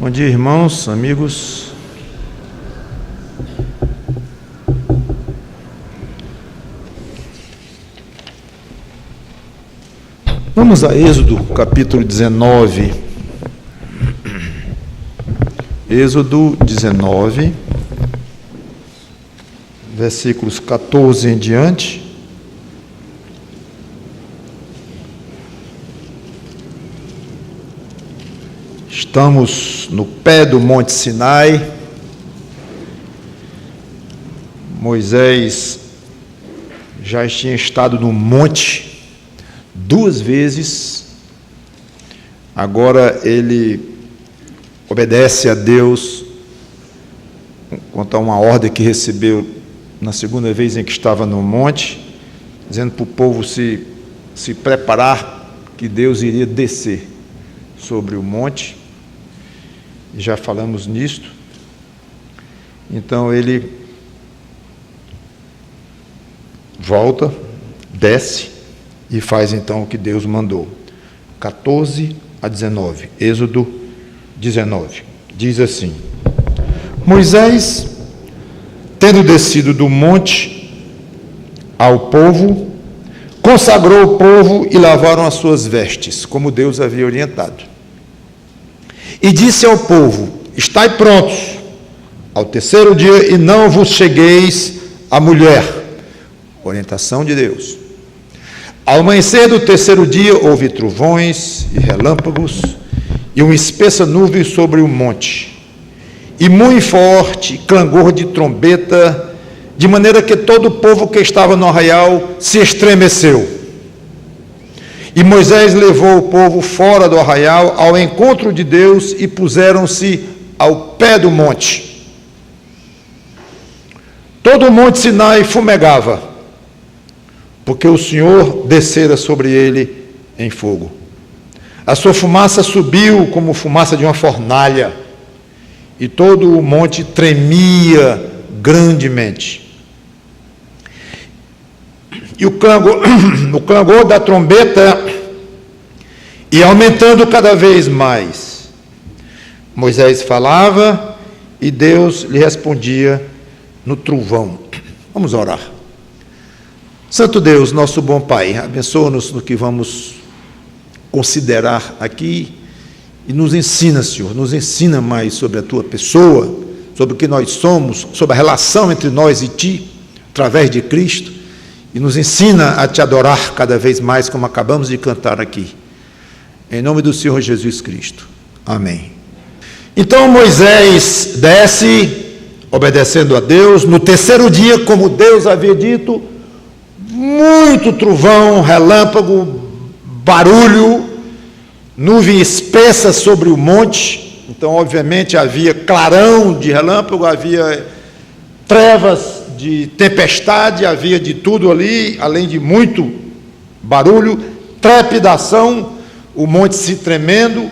Bom dia, irmãos, amigos. Vamos a Êxodo, capítulo 19. Êxodo 19, versículos 14 em diante. Estamos no pé do Monte Sinai. Moisés já tinha estado no monte 2 vezes. Agora ele obedece a Deus quanto a uma ordem que recebeu na segunda vez em que estava no monte, dizendo para o povo se preparar, que Deus iria descer sobre o monte. Já falamos nisto. Então ele volta, desce e faz então o que Deus mandou. 14 a 19, Êxodo 19, diz assim: Moisés, tendo descido do monte ao povo, consagrou o povo e lavaram as suas vestes, como Deus havia orientado. E disse ao povo: estai prontos ao terceiro dia, e não vos chegueis à mulher. Orientação de Deus. Ao amanhecer do terceiro dia, houve trovões e relâmpagos, e uma espessa nuvem sobre o monte, e muito forte clangor de trombeta, de maneira que todo o povo que estava no arraial se estremeceu. E Moisés levou o povo fora do arraial ao encontro de Deus, e puseram-se ao pé do monte. Todo o monte Sinai fumegava, porque o Senhor descera sobre ele em fogo. A sua fumaça subiu como fumaça de uma fornalha, e todo o monte tremia grandemente. E o clangor da trombeta ia aumentando cada vez mais. Moisés falava e Deus lhe respondia no trovão. Vamos orar. Santo Deus, nosso bom Pai, abençoa-nos no que vamos considerar aqui e nos ensina, Senhor, nos ensina mais sobre a Tua pessoa, sobre o que nós somos, sobre a relação entre nós e Ti, através de Cristo. E nos ensina a Te adorar cada vez mais, como acabamos de cantar aqui. Em nome do Senhor Jesus Cristo. Amém. Então Moisés desce, obedecendo a Deus. No terceiro dia, como Deus havia dito, muito trovão, relâmpago, barulho, nuvem espessa sobre o monte. Então, obviamente, havia clarão de relâmpago, havia trevas de tempestade, havia de tudo ali, além de muito barulho, trepidação, o monte se tremendo.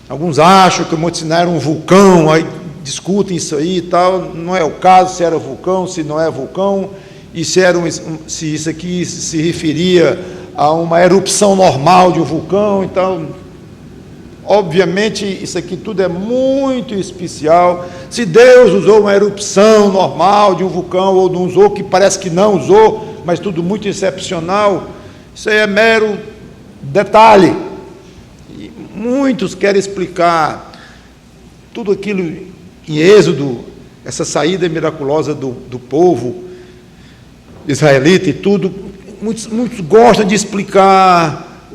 Alguns acham que o Monte Sinai era um vulcão, aí discutem isso aí e tal. Não é o caso se era vulcão, se não é vulcão, e se isso aqui se referia a uma erupção normal de um vulcão. Então, obviamente, isso aqui tudo é muito especial. Se Deus usou uma erupção normal de um vulcão, ou não usou, que parece que não usou, mas tudo muito excepcional, isso aí é mero detalhe. E muitos querem explicar tudo aquilo em Êxodo, essa saída miraculosa do povo israelita e tudo. Muitos gostam de explicar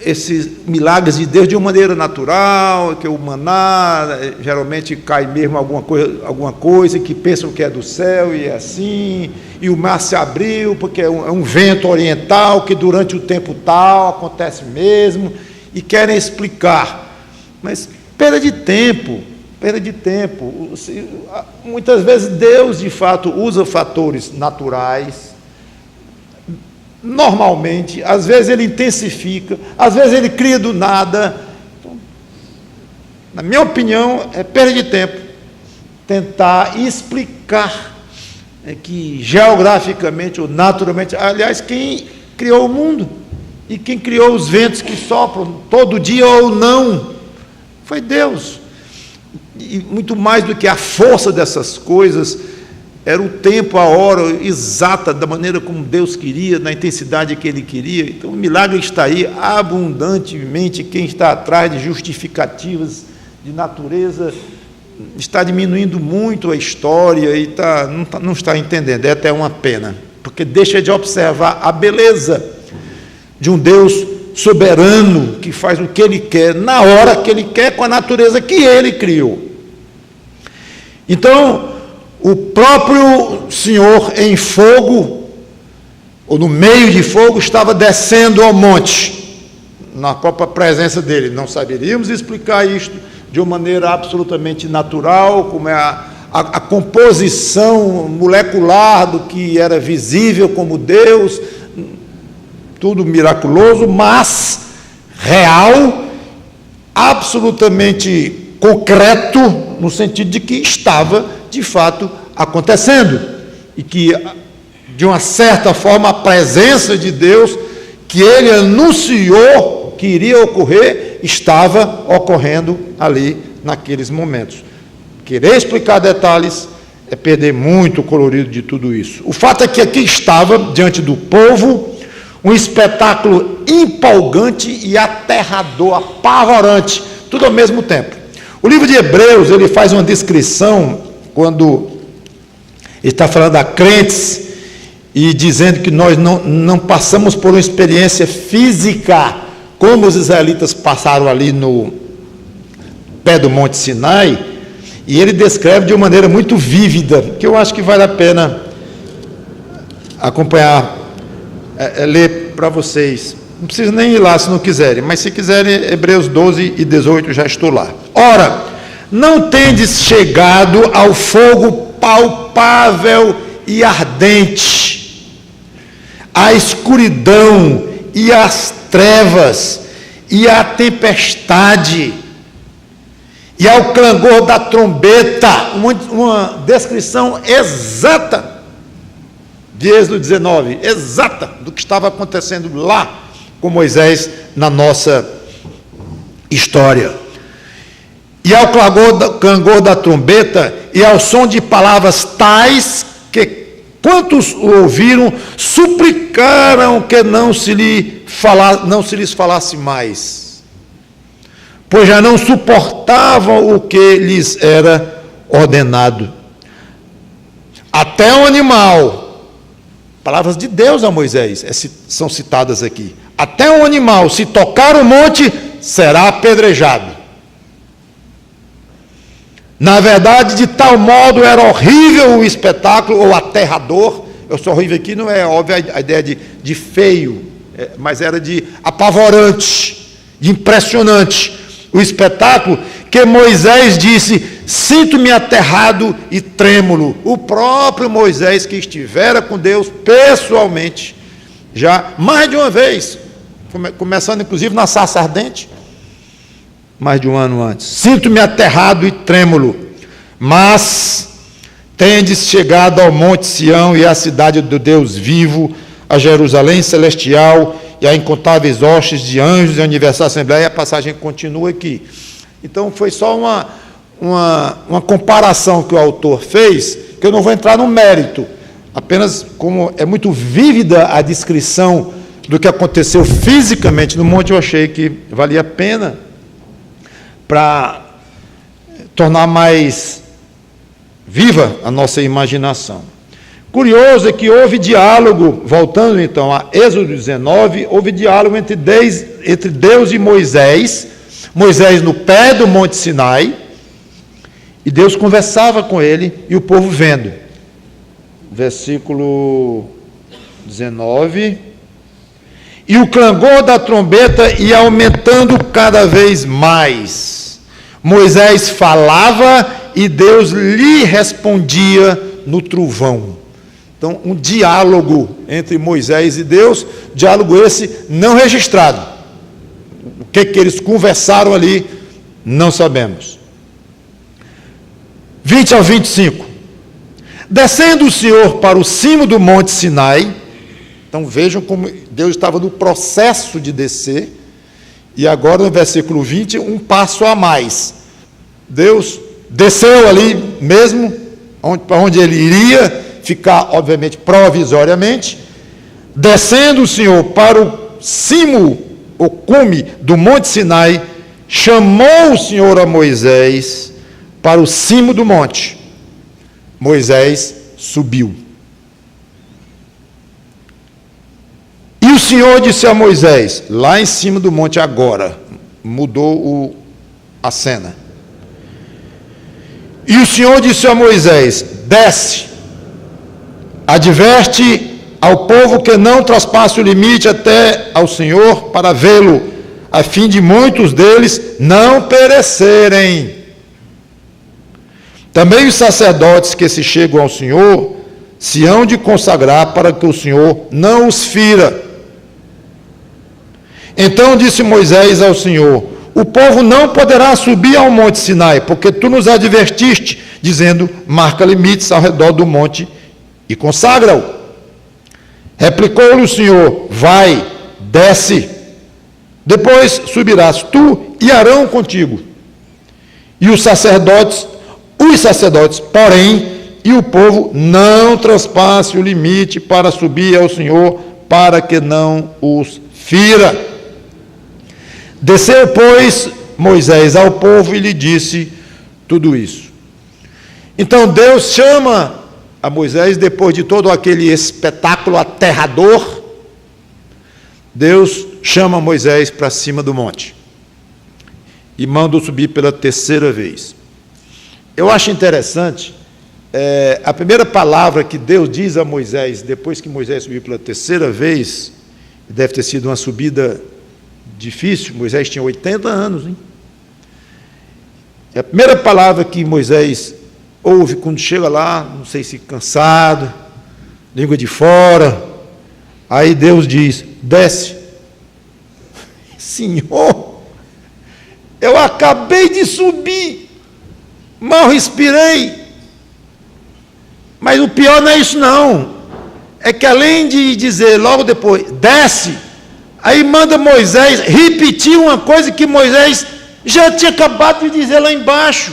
esses milagres de Deus de uma maneira natural, que o maná geralmente cai mesmo alguma coisa que pensam que é do céu e é assim, e o mar se abriu porque é um vento oriental que durante o tempo tal acontece mesmo, e querem explicar, mas perda de tempo. Muitas vezes Deus de fato usa fatores naturais. Normalmente, às vezes ele intensifica, às vezes ele cria do nada. Então, na minha opinião, é perda de tempo tentar explicar que geograficamente ou naturalmente, aliás, quem criou o mundo e quem criou os ventos que sopram todo dia ou não, foi Deus. e muito mais do que a força dessas coisas, era o tempo, a hora exata, da maneira como Deus queria, na intensidade que Ele queria. Então o milagre está aí abundantemente. Quem está atrás de justificativas de natureza está diminuindo muito a história e não está entendendo. É até uma pena, porque deixa de observar a beleza de um Deus soberano que faz o que Ele quer, na hora que Ele quer, com a natureza que Ele criou. Então, o próprio Senhor em fogo, ou no meio de fogo, estava descendo ao monte, na própria presença dele. Não saberíamos explicar isto de uma maneira absolutamente natural, como é a composição molecular do que era visível como Deus, tudo miraculoso, mas real, absolutamente concreto, no sentido de que estava, de fato, acontecendo, e que, de uma certa forma, a presença de Deus, que Ele anunciou que iria ocorrer, estava ocorrendo ali, naqueles momentos. Querer explicar detalhes é perder muito o colorido de tudo isso. O fato é que aqui estava, diante do povo, um espetáculo empolgante e aterrador, apavorante, tudo ao mesmo tempo. O livro de Hebreus, ele faz uma descrição, quando ele está falando a crentes, e dizendo que nós não passamos por uma experiência física, como os israelitas passaram ali no pé do Monte Sinai, e ele descreve de uma maneira muito vívida, que eu acho que vale a pena acompanhar, ler para vocês. Não precisa nem ir lá se não quiserem, mas se quiserem, Hebreus 12 e 18, já estou lá. Ora, não tendes chegado ao fogo palpável e ardente, à escuridão e às trevas e à tempestade e ao clangor da trombeta, uma descrição exata de Êxodo 19, exata do que estava acontecendo lá com Moisés na nossa história. E ao clangor da trombeta e ao som de palavras tais que, quantos o ouviram, suplicaram que não se lhes falasse mais, pois já não suportavam o que lhes era ordenado. Até um animal, palavras de Deus a Moisés, são citadas aqui. Até um animal, se tocar o monte, será apedrejado. Na verdade, de tal modo era horrível o espetáculo, ou aterrador. Eu sou horrível aqui, não é óbvio a ideia de feio, mas era de apavorante, de impressionante. O espetáculo que Moisés disse: sinto-me aterrado e trêmulo. O próprio Moisés, que estivera com Deus pessoalmente, já mais de uma vez, começando inclusive na sarça ardente, mais de um ano antes. Sinto-me aterrado e trêmulo, mas tendes chegado ao monte Sião e à cidade do Deus vivo, a Jerusalém celestial e a incontáveis hostes de anjos e a universal assembleia. E a passagem continua aqui. Então foi só uma comparação que o autor fez, que eu não vou entrar no mérito, apenas como é muito vívida a descrição do que aconteceu fisicamente no monte, eu achei que valia a pena para tornar mais viva a nossa imaginação. Curioso é que houve diálogo, voltando então a Êxodo 19, houve diálogo entre Deus e Moisés, Moisés no pé do Monte Sinai, e Deus conversava com ele e o povo vendo. Versículo 19. E o clangor da trombeta ia aumentando cada vez mais. Moisés falava e Deus lhe respondia no trovão. Então, um diálogo entre Moisés e Deus, diálogo esse não registrado. O que eles conversaram ali, não sabemos. 20 ao 25. Descendo o Senhor para o cimo do monte Sinai, então vejam como Deus estava no processo de descer, e agora no versículo 20, um passo a mais. Deus desceu ali mesmo, para onde ele iria ficar, obviamente, provisoriamente. Descendo o Senhor para o cimo, o cume do Monte Sinai, chamou o Senhor a Moisés para o cimo do monte. Moisés subiu. E o Senhor disse a Moisés, lá em cima do monte agora, mudou a cena. E o Senhor disse a Moisés, desce, adverte ao povo que não traspasse o limite até ao Senhor para vê-lo, a fim de muitos deles não perecerem. Também os sacerdotes que se chegam ao Senhor se hão de consagrar para que o Senhor não os fira. Então disse Moisés ao Senhor, o povo não poderá subir ao monte Sinai, porque tu nos advertiste, dizendo, marca limites ao redor do monte e consagra-o. Replicou-lhe o Senhor, vai, desce, depois subirás tu e Arão contigo. E os sacerdotes, porém, e o povo não traspasse o limite para subir ao Senhor, para que não os fira. Desceu, pois, Moisés ao povo e lhe disse tudo isso. Então Deus chama a Moisés, depois de todo aquele espetáculo aterrador, Deus chama Moisés para cima do monte e manda-o subir pela terceira vez. Eu acho interessante, a primeira palavra que Deus diz a Moisés, depois que Moisés subiu pela terceira vez, deve ter sido uma subida difícil, Moisés tinha 80 anos, hein? E a primeira palavra que Moisés ouve quando chega lá, não sei se cansado, língua de fora, aí Deus diz, desce. Senhor, eu acabei de subir, mal respirei, mas o pior não é isso não, é que além de dizer logo depois, desce, aí manda Moisés repetir uma coisa que Moisés já tinha acabado de dizer lá embaixo.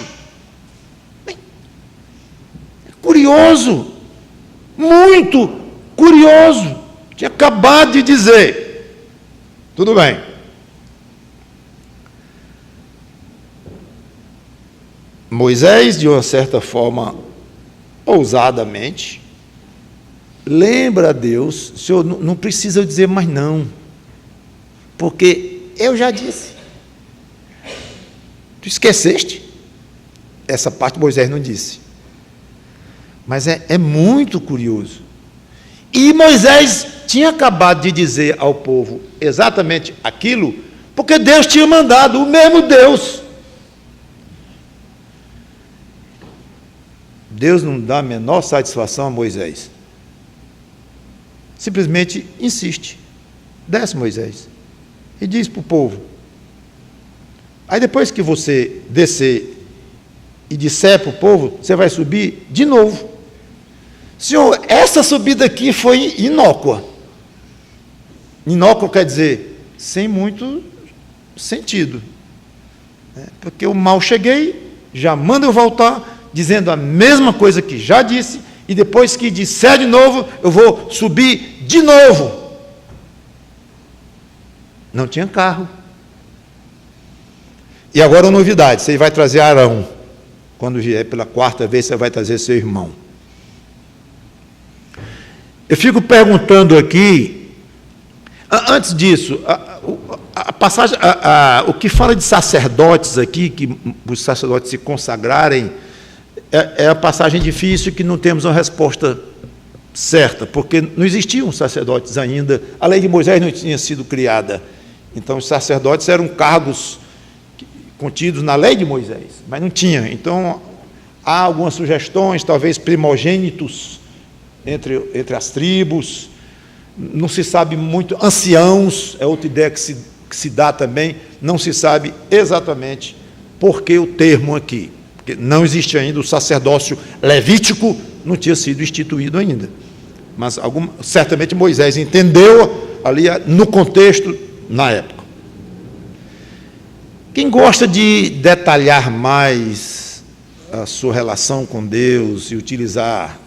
É curioso, muito curioso, tinha acabado de dizer. Tudo bem. Moisés, de uma certa forma, ousadamente, lembra a Deus, Senhor, não precisa eu dizer mais não, porque eu já disse. Tu esqueceste? Essa parte Moisés não disse. Mas é muito curioso. E Moisés tinha acabado de dizer ao povo exatamente aquilo, porque Deus tinha mandado, o mesmo Deus. Deus não dá a menor satisfação a Moisés. Simplesmente insiste. Desce, Moisés. E diz para o povo. Aí depois que você descer e disser para o povo, você vai subir de novo. Senhor, essa subida aqui foi inócua. Inócua quer dizer, sem muito sentido. Porque eu mal cheguei, já manda eu voltar, dizendo a mesma coisa que já disse, e depois que disser de novo, eu vou subir de novo. Não tinha carro. E agora uma novidade, você vai trazer Arão. Quando vier pela quarta vez, você vai trazer seu irmão. Eu fico perguntando aqui, antes disso, a passagem, o que fala de sacerdotes aqui, que os sacerdotes se consagrarem, é a passagem difícil que não temos uma resposta certa, porque não existiam sacerdotes ainda, a lei de Moisés não tinha sido criada. Então, os sacerdotes eram cargos contidos na lei de Moisés, mas não tinha. Então, há algumas sugestões, talvez primogênitos entre as tribos, não se sabe muito, anciãos, é outra ideia que se dá também, não se sabe exatamente por que o termo aqui, porque não existe ainda o sacerdócio levítico, não tinha sido instituído ainda. Mas certamente Moisés entendeu ali no contexto, na época. Quem gosta de detalhar mais a sua relação com Deus e utilizar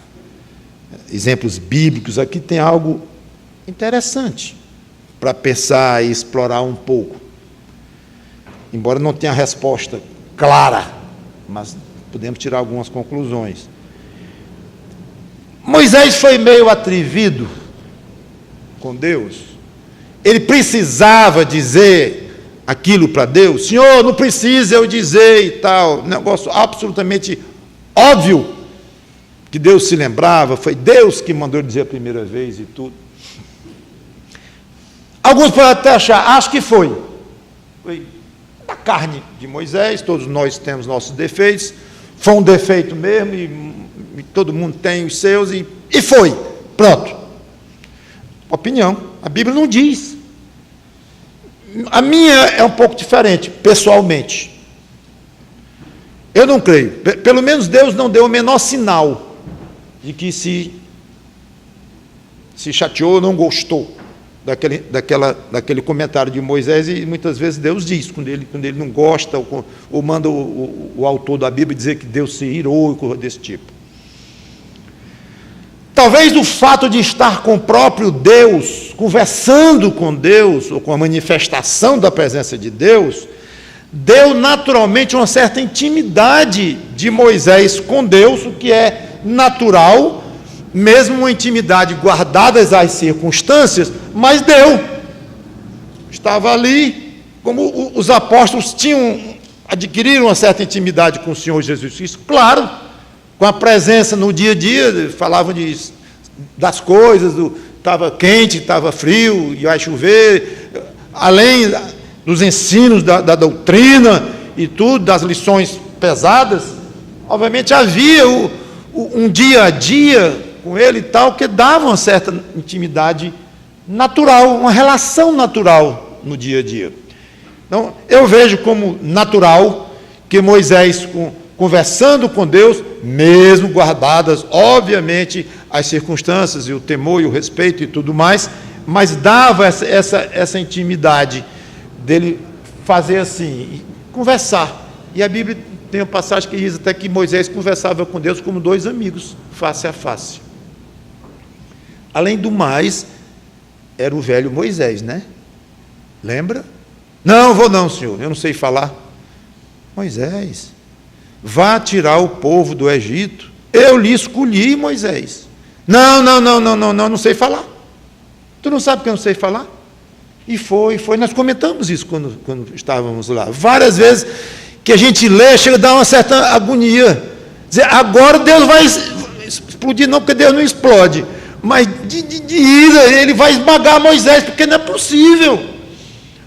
exemplos bíblicos, aqui tem algo interessante para pensar e explorar um pouco. Embora não tenha resposta clara, mas podemos tirar algumas conclusões. Moisés foi meio atrevido com Deus. Ele precisava dizer aquilo para Deus. Senhor, não precisa eu dizer e tal. Negócio absolutamente óbvio que Deus se lembrava. Foi Deus que mandou ele dizer a primeira vez e tudo. Alguns podem até achar, acho que foi da carne de Moisés. Todos nós temos nossos defeitos. Foi um defeito mesmo e todo mundo tem os seus e foi. Pronto. Opinião. A Bíblia não diz. A minha é um pouco diferente, pessoalmente. Eu não creio. Pelo menos Deus não deu o menor sinal de que se chateou, não gostou daquele comentário de Moisés, e muitas vezes Deus diz, quando ele não gosta, ou manda o autor da Bíblia dizer que Deus se irou e coisa desse tipo. Talvez o fato de estar com o próprio Deus, conversando com Deus, ou com a manifestação da presença de Deus, deu naturalmente uma certa intimidade de Moisés com Deus, o que é natural, mesmo uma intimidade guardadas as circunstâncias, mas deu. Estava ali, como os apóstolos adquiriram uma certa intimidade com o Senhor Jesus Cristo, claro, com a presença no dia a dia, falavam das coisas, estava quente, estava frio, e vai chover, além dos ensinos da doutrina e tudo, das lições pesadas, obviamente havia um dia a dia com ele e tal, que dava uma certa intimidade natural, uma relação natural no dia a dia. Então, eu vejo como natural que Moisés, conversando com Deus, mesmo guardadas, obviamente, as circunstâncias, e o temor e o respeito e tudo mais, mas dava essa intimidade dele fazer assim, conversar. E a Bíblia tem uma passagem que diz até que Moisés conversava com Deus como dois amigos, face a face. Além do mais, era o velho Moisés, né? Lembra? Não, vou não, senhor, eu não sei falar. Moisés, vá tirar o povo do Egito. Eu lhe escolhi, Moisés. Não sei falar. Tu não sabe que eu não sei falar? E foi. Nós comentamos isso quando estávamos lá. Várias vezes que a gente lê, chega a dar uma certa agonia. Dizer, agora Deus vai explodir, não, porque Deus não explode. Mas de ira, ele vai esmagar Moisés, porque não é possível.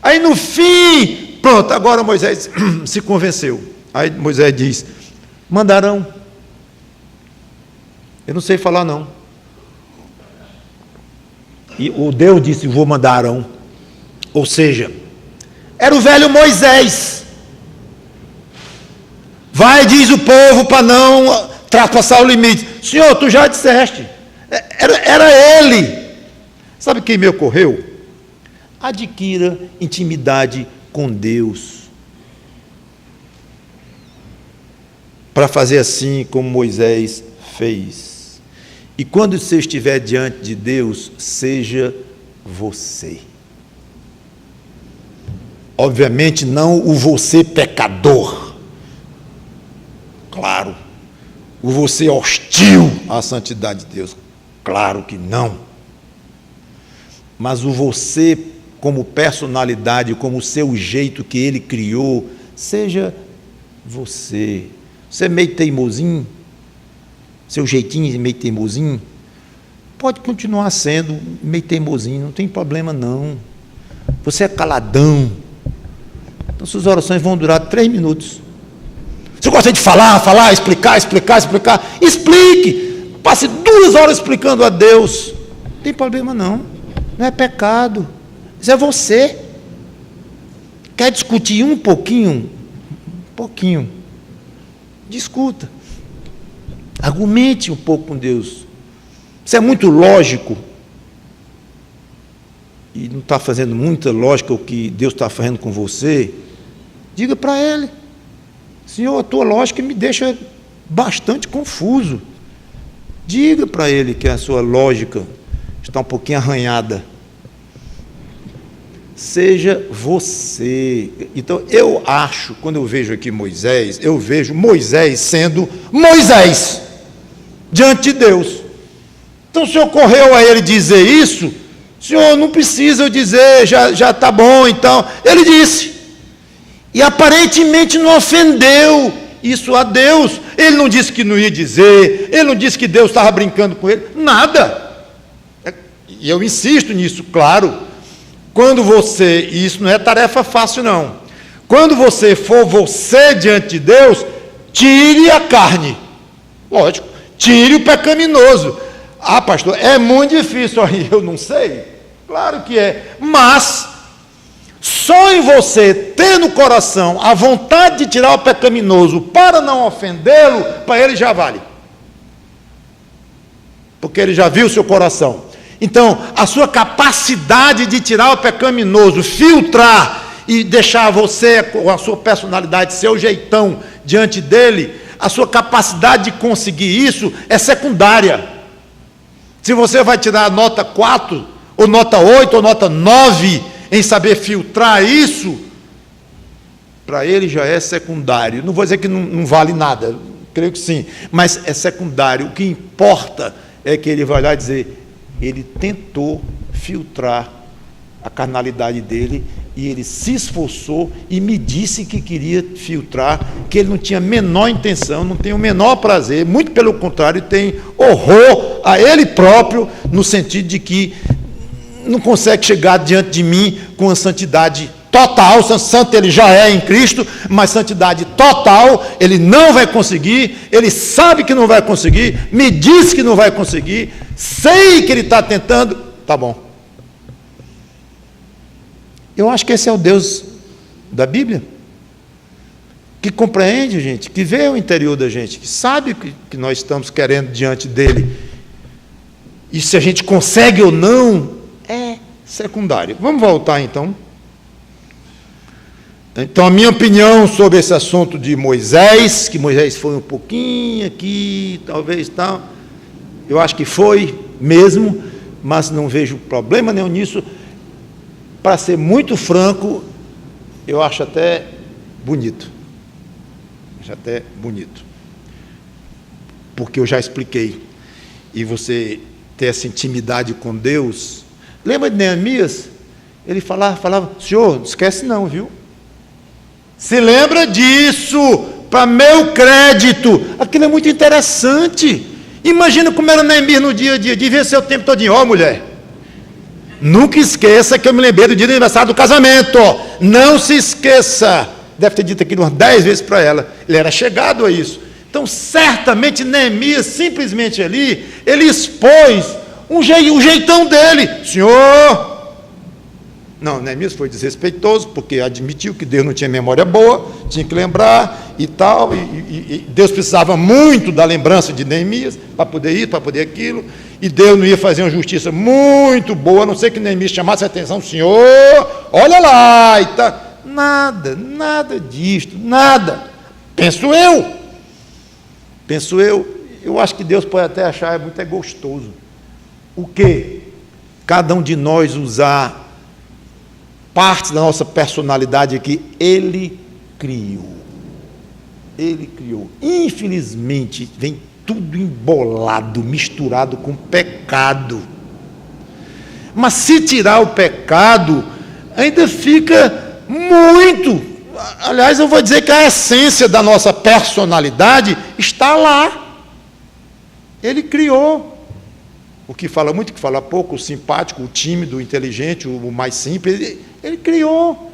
Aí no fim, pronto, agora Moisés se convenceu. Aí Moisés diz, mandarão. Eu não sei falar não. E o Deus disse, vou mandar Arão. Ou seja, era o velho Moisés. Vai, diz o povo, para não traspassar o limite. Senhor, tu já disseste. Era ele. Sabe o que me ocorreu? Adquira intimidade com Deus. Para fazer assim como Moisés fez. E quando você estiver diante de Deus, seja você. Obviamente não o você pecador. Claro. O você hostil à santidade de Deus. Claro que não. Mas o você como personalidade, como o seu jeito que ele criou, seja você. Você é meio teimosinho? Seu jeitinho de meio teimosinho? Pode continuar sendo meio teimosinho, não tem problema não. Você é caladão. Então suas orações vão durar 3 minutos. Você gosta de falar, explicar. Explique. Passe 2 horas explicando a Deus. Não tem problema não. Não é pecado. Isso é você. Quer discutir um pouquinho? Discuta. Argumente um pouco com Deus. Isso é muito lógico. E não está fazendo muita lógica o que Deus está fazendo com você. Diga para ele: Senhor, a tua lógica me deixa bastante confuso. Diga para ele que a sua lógica está um pouquinho arranhada. Seja você. Então, eu acho, quando eu vejo aqui Moisés, eu vejo Moisés sendo Moisés diante de Deus. Então, o Senhor correu a ele dizer isso? Senhor, não precisa eu dizer, já está bom, então. Ele disse. E aparentemente não ofendeu isso a Deus. Ele não disse que não ia dizer, ele não disse que Deus estava brincando com ele, nada. E eu insisto nisso, claro. Quando você, e isso não é tarefa fácil não, quando você for você diante de Deus, tire a carne, lógico, tire o pecaminoso. Ah, pastor, é muito difícil, eu não sei, claro que é, mas só em você ter no coração a vontade de tirar o pecaminoso para não ofendê-lo, para ele já vale, porque ele já viu o seu coração. Então, a sua capacidade de tirar o pecaminoso, filtrar e deixar você com a sua personalidade, seu jeitão diante dele, a sua capacidade de conseguir isso é secundária. Se você vai tirar nota 4, ou nota 8, ou nota 9, em saber filtrar isso, para ele já é secundário. Não vou dizer que não vale nada, creio que sim, mas é secundário. O que importa é que ele vai lá dizer: ele tentou filtrar a carnalidade dele, e ele se esforçou e me disse que queria filtrar, que ele não tinha a menor intenção, não tem o menor prazer, muito pelo contrário, tem horror a ele próprio, no sentido de que não consegue chegar diante de mim com a santidade total. Santo ele já é em Cristo, mas santidade total ele não vai conseguir, ele sabe que não vai conseguir, me diz que não vai conseguir, sei que ele está tentando, tá bom. Eu acho que esse é o Deus da Bíblia, que compreende, gente, que vê o interior da gente, que sabe o que nós estamos querendo diante dele, e se a gente consegue ou não, é secundário. Vamos voltar então. Então, a minha opinião sobre esse assunto de Moisés, que Moisés foi um pouquinho aqui, talvez tal, eu acho que foi mesmo, mas não vejo problema nenhum nisso. Para ser muito franco, eu acho até bonito. Acho até bonito. Porque eu já expliquei. E você ter essa intimidade com Deus. Lembra de Neemias? Ele falava, Senhor, não esquece não, viu? Se lembra disso, para meu crédito. Aquilo é muito interessante. Imagina como era Neemias no dia a dia, devia ser o tempo todinho. Ó, mulher, nunca esqueça que eu me lembrei do dia do aniversário do casamento. Não se esqueça. Deve ter dito aquilo umas 10 vezes para ela. Ele era chegado a isso. Então, certamente, Neemias, simplesmente ali, ele expôs o jeitão dele. Senhor... Não, Neemias foi desrespeitoso, porque admitiu que Deus não tinha memória boa, tinha que lembrar e tal, e Deus precisava muito da lembrança de Neemias, para poder isso, para poder aquilo, e Deus não ia fazer uma justiça muito boa, a não ser que Neemias chamasse a atenção, Senhor, olha lá, e tal. Nada disto, nada. Penso eu acho que Deus pode até achar muito gostoso. O quê? Cada um de nós usar partes da nossa personalidade que Ele criou. Ele criou. Infelizmente, vem tudo embolado, misturado com pecado. Mas se tirar o pecado, ainda fica muito. Aliás, eu vou dizer que a essência da nossa personalidade está lá. Ele criou. O que fala muito, o que fala pouco, o simpático, o tímido, o inteligente, o mais simples, ele criou.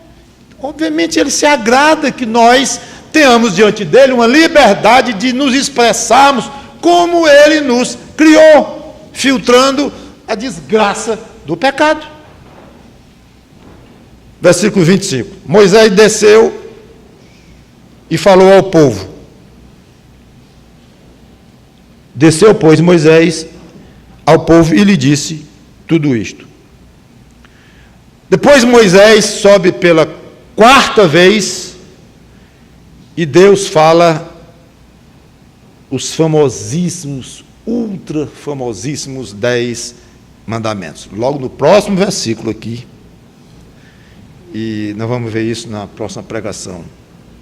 Obviamente, ele se agrada que nós tenhamos diante dele uma liberdade de nos expressarmos como ele nos criou, filtrando a desgraça do pecado. Versículo 25. Moisés desceu e falou ao povo. Desceu, pois, Moisés ao povo e lhe disse tudo isto. Depois Moisés sobe pela 4ª vez E Deus fala os famosíssimos, ultra famosíssimos 10 mandamentos. Logo no próximo versículo aqui, e nós vamos ver isso na próxima pregação,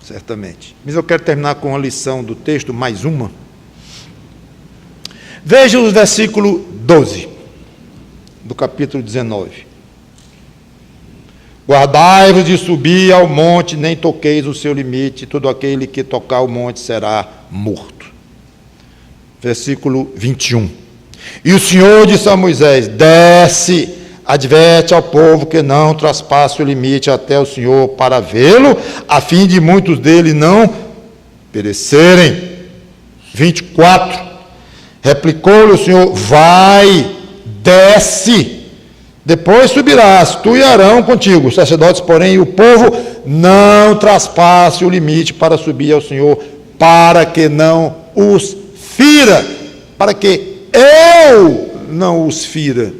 certamente. Mas eu quero terminar com uma lição do texto, mais uma. Veja o versículo 12, do capítulo 19. Guardai-vos de subir ao monte, nem toqueis o seu limite, todo aquele que tocar o monte será morto. Versículo 21. E o Senhor disse a Moisés: desce, adverte ao povo que não traspasse o limite até o Senhor para vê-lo, a fim de muitos deles não perecerem. 24. Replicou-lhe o Senhor: vai, desce, depois subirás, tu e Arão contigo, os sacerdotes, porém, e o povo não traspasse o limite para subir ao Senhor, para que não os fira, para que eu não os fira.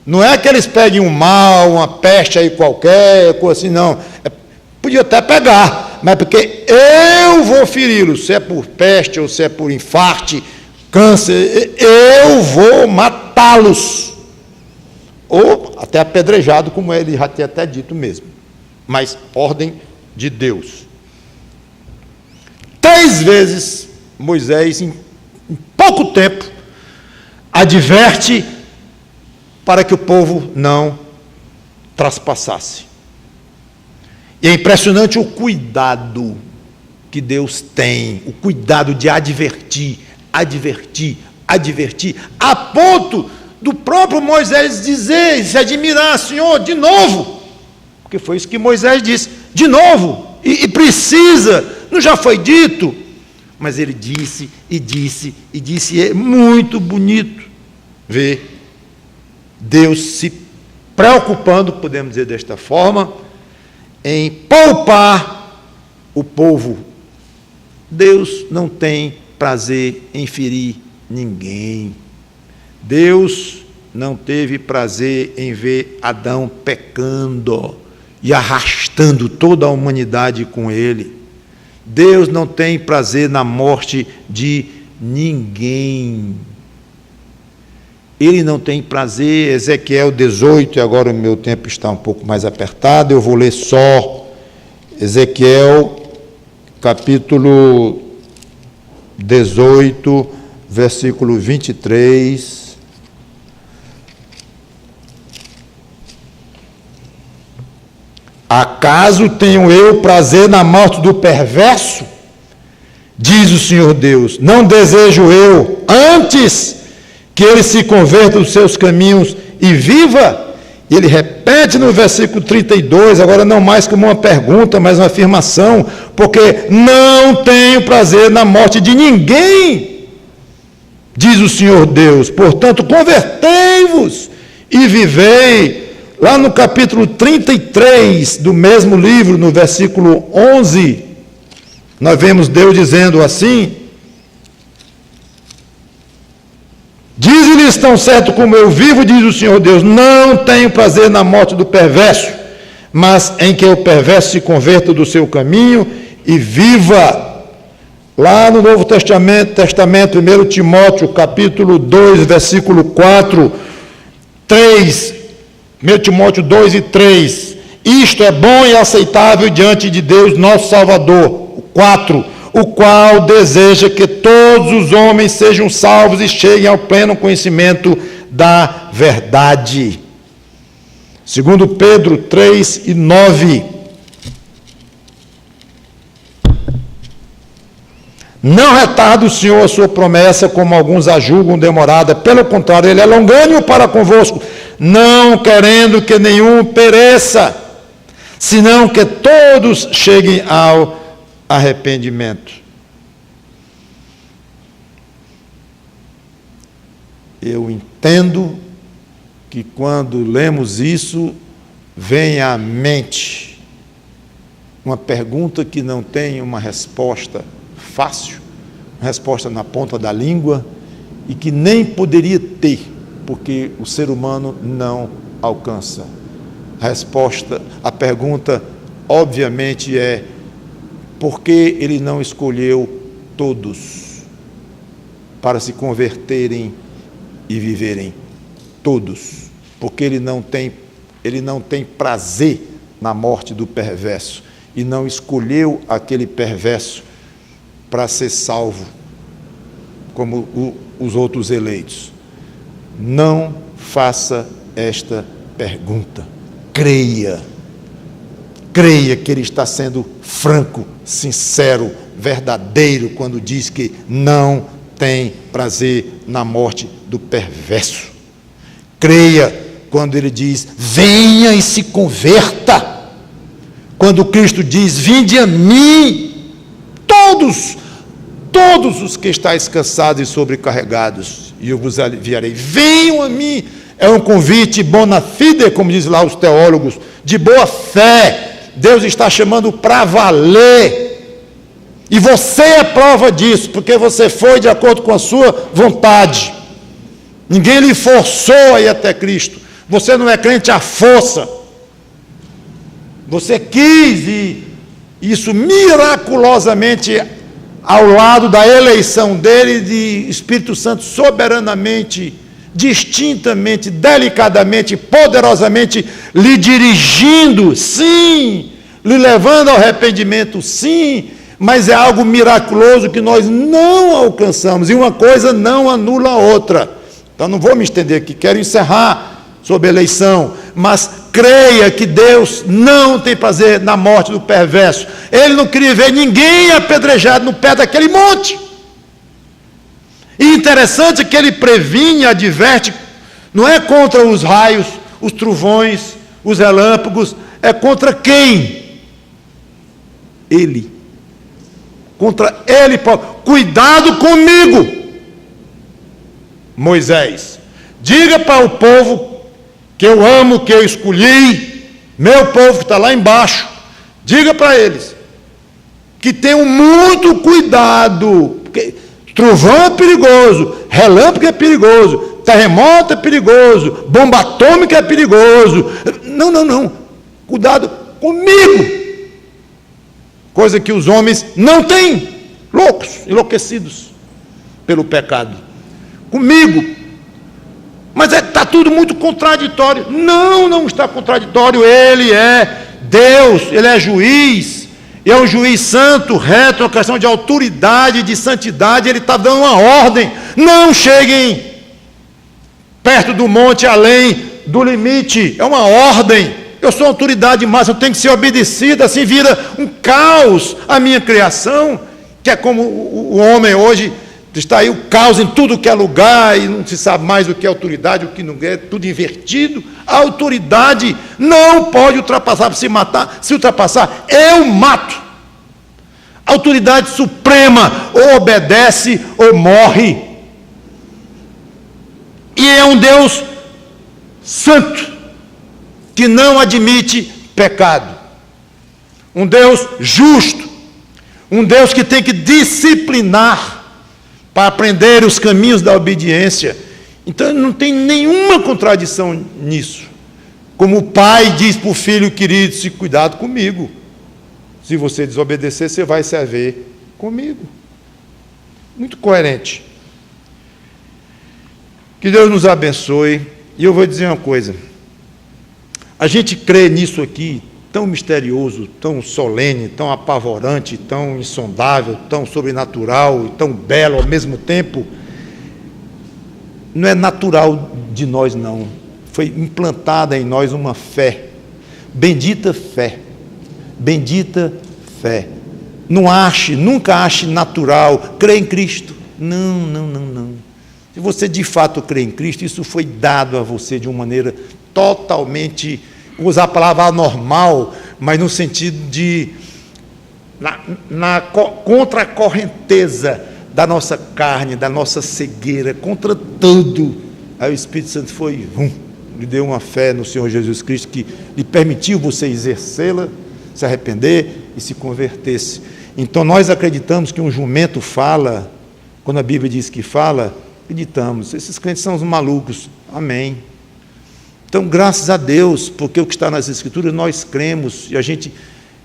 Não é que eles peguem um mal, uma peste aí qualquer, coisa assim, não. Podia até pegar, mas porque eu vou feri-los, se é por peste ou se é por infarto, câncer, eu vou matá-los. Ou até apedrejado, como ele já tinha até dito mesmo. Mas ordem de Deus. 3 vezes Moisés, em pouco tempo, adverte para que o povo não traspassasse. E é impressionante o cuidado que Deus tem, o cuidado de advertir, a ponto do próprio Moisés dizer, se admirar: Senhor, de novo, porque foi isso que Moisés disse, de novo, e precisa, não já foi dito? Mas ele disse, e é muito bonito ver Deus se preocupando, podemos dizer desta forma, em poupar o povo. Deus não tem prazer em ferir ninguém. Deus não teve prazer em ver Adão pecando e arrastando toda a humanidade com ele. Deus não tem prazer na morte de ninguém. Ele não tem prazer. Ezequiel 18, e agora o meu tempo está um pouco mais apertado, eu vou ler só Ezequiel, capítulo 18, versículo 23. Acaso tenho eu prazer na morte do perverso? Diz o Senhor Deus. Não desejo eu, antes que ele se converta dos seus caminhos e viva? E ele repete no versículo 32, agora não mais como uma pergunta, mas uma afirmação, porque não tenho prazer na morte de ninguém, diz o Senhor Deus. Portanto, convertei-vos e vivei. Lá no capítulo 33 do mesmo livro, no versículo 11, nós vemos Deus dizendo assim: diz-lhes tão certo como eu vivo, diz o Senhor Deus, não tenho prazer na morte do perverso, mas em que o perverso se converta do seu caminho e viva. Lá no Novo Testamento, 1 Timóteo, capítulo 2, versículo 4, 3, 1 Timóteo 2 e 3, isto é bom e aceitável diante de Deus, nosso Salvador. 4, o qual deseja que todos os homens sejam salvos e cheguem ao pleno conhecimento da verdade. 2 Pedro 3 e 9. Não retarda o Senhor a sua promessa, como alguns a julgam demorada. Pelo contrário, ele é longânimo para convosco, não querendo que nenhum pereça, senão que todos cheguem ao arrependimento. Eu entendo que quando lemos isso, vem à mente uma pergunta que não tem uma resposta fácil, uma resposta na ponta da língua, e que nem poderia ter, porque o ser humano não alcança. A resposta, a pergunta, obviamente, é: Porque ele não escolheu todos para se converterem e viverem. Todos. Porque ele não tem prazer na morte do perverso. E não escolheu aquele perverso para ser salvo, como os outros eleitos. Não faça esta pergunta. Creia que ele está sendo franco, sincero, verdadeiro, quando diz que não tem prazer na morte do perverso. Creia quando ele diz: venha e se converta. Quando Cristo diz: vinde a mim, todos os que estáis cansados e sobrecarregados, e eu vos aliviarei. Venham a mim. É um convite bona fide, como dizem lá os teólogos, de boa fé. Deus está chamando para valer. E você é prova disso, porque você foi de acordo com a sua vontade. Ninguém lhe forçou a ir até Cristo. Você não é crente à força. Você quis ir. Isso miraculosamente, ao lado da eleição dele, de Espírito Santo soberanamente, distintamente, delicadamente, poderosamente, lhe dirigindo, sim, lhe levando ao arrependimento, sim, mas é algo miraculoso que nós não alcançamos, e uma coisa não anula a outra. Então não vou me estender aqui, quero encerrar sobre a eleição, mas creia que Deus não tem prazer na morte do perverso. Ele não queria ver ninguém apedrejado no pé daquele monte. E interessante que ele previne, adverte, não é contra os raios, os trovões, os relâmpagos, é contra quem? Ele. Contra ele, cuidado comigo, Moisés. Diga para o povo que eu amo, que eu escolhi, meu povo que está lá embaixo, diga para eles que tenham muito cuidado, porque trovão é perigoso, relâmpago é perigoso, terremoto é perigoso, bomba atômica é perigoso. Não, cuidado comigo. Coisa que os homens não têm, loucos, enlouquecidos pelo pecado. Comigo. Mas está tudo muito contraditório. Não está contraditório. Ele é Deus, ele é juiz, e é um juiz santo, reto, uma questão de autoridade, de santidade. Ele está dando uma ordem: não cheguem perto do monte, além do limite. É uma ordem. Eu sou autoridade máxima, eu tenho que ser obedecida, assim vira um caos a minha criação, que é como o homem hoje. Está aí o caos em tudo que é lugar, e não se sabe mais o que é autoridade, o que não é, tudo invertido. A autoridade não pode ultrapassar, se matar, se ultrapassar, eu mato. A autoridade suprema ou obedece ou morre. E é um Deus santo, que não admite pecado. Um Deus justo, um Deus que tem que disciplinar para aprender os caminhos da obediência. Então não tem nenhuma contradição nisso. Como o pai diz para o filho querido: se cuidado comigo, se você desobedecer, você vai se haver comigo. Muito coerente. Que Deus nos abençoe. E eu vou dizer uma coisa: a gente crê nisso aqui, tão misterioso, tão solene, tão apavorante, tão insondável, tão sobrenatural e tão belo ao mesmo tempo. Não é natural de nós, não. Foi implantada em nós uma fé. Bendita fé. Bendita fé. Nunca ache natural. Crê em Cristo. Não. Se você de fato crê em Cristo, isso foi dado a você de uma maneira totalmente, vou usar a palavra anormal, mas no sentido de contra a correnteza da nossa carne, da nossa cegueira, contra tudo. Aí o Espírito Santo foi, lhe deu uma fé no Senhor Jesus Cristo que lhe permitiu você exercê-la, se arrepender e se converter-se. Então nós acreditamos que um jumento fala, quando a Bíblia diz que fala, acreditamos. Esses crentes são os malucos. Amém. Então, graças a Deus, porque o que está nas Escrituras nós cremos, e a gente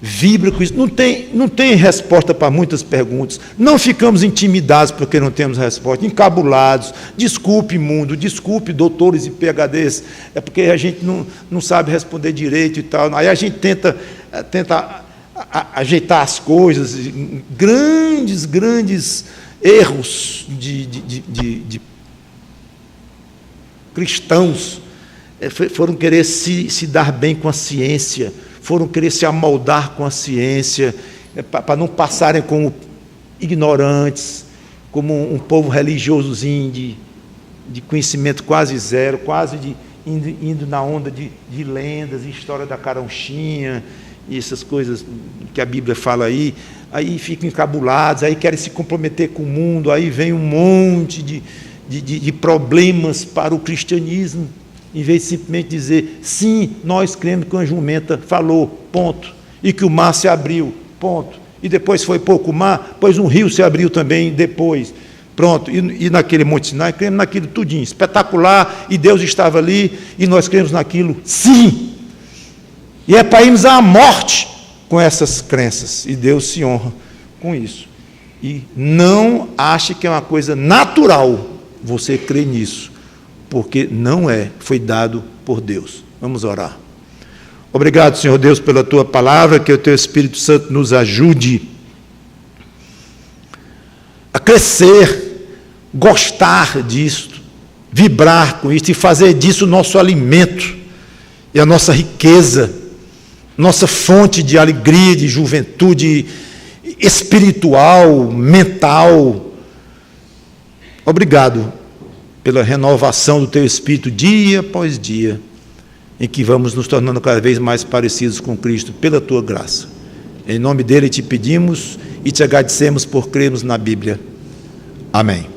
vibra com isso. Não tem resposta para muitas perguntas. Não ficamos intimidados porque não temos resposta, encabulados. Desculpe, mundo, desculpe, doutores e PhDs, é porque a gente não sabe responder direito e tal. Aí a gente tenta ajeitar as coisas, grandes erros de cristãos foram querer se dar bem com a ciência, foram querer se amoldar com a ciência, para não passarem como ignorantes, como um povo religiosozinho de conhecimento quase zero, indo na onda de lendas, história da caronchinha, e essas coisas que a Bíblia fala aí ficam encabulados, aí querem se comprometer com o mundo, aí vem um monte de problemas para o cristianismo, em vez de simplesmente dizer, sim, nós cremos que uma jumenta falou, ponto, e que o mar se abriu, ponto, e depois foi pouco mar, pois um rio se abriu também depois, pronto, e naquele Monte Sinai, cremos naquilo tudinho, espetacular, e Deus estava ali, e nós cremos naquilo, sim, e é para irmos à morte com essas crenças, e Deus se honra com isso, e não ache que é uma coisa natural você crer nisso, porque não foi dado por Deus. Vamos orar. Obrigado, Senhor Deus, pela Tua palavra, que o Teu Espírito Santo nos ajude a crescer, gostar disto, vibrar com isso e fazer disso o nosso alimento e a nossa riqueza, nossa fonte de alegria, de juventude espiritual, mental. Obrigado pela renovação do Teu Espírito dia após dia, em que vamos nos tornando cada vez mais parecidos com Cristo, pela Tua graça. Em nome dele te pedimos e te agradecemos por crermos na Bíblia. Amém.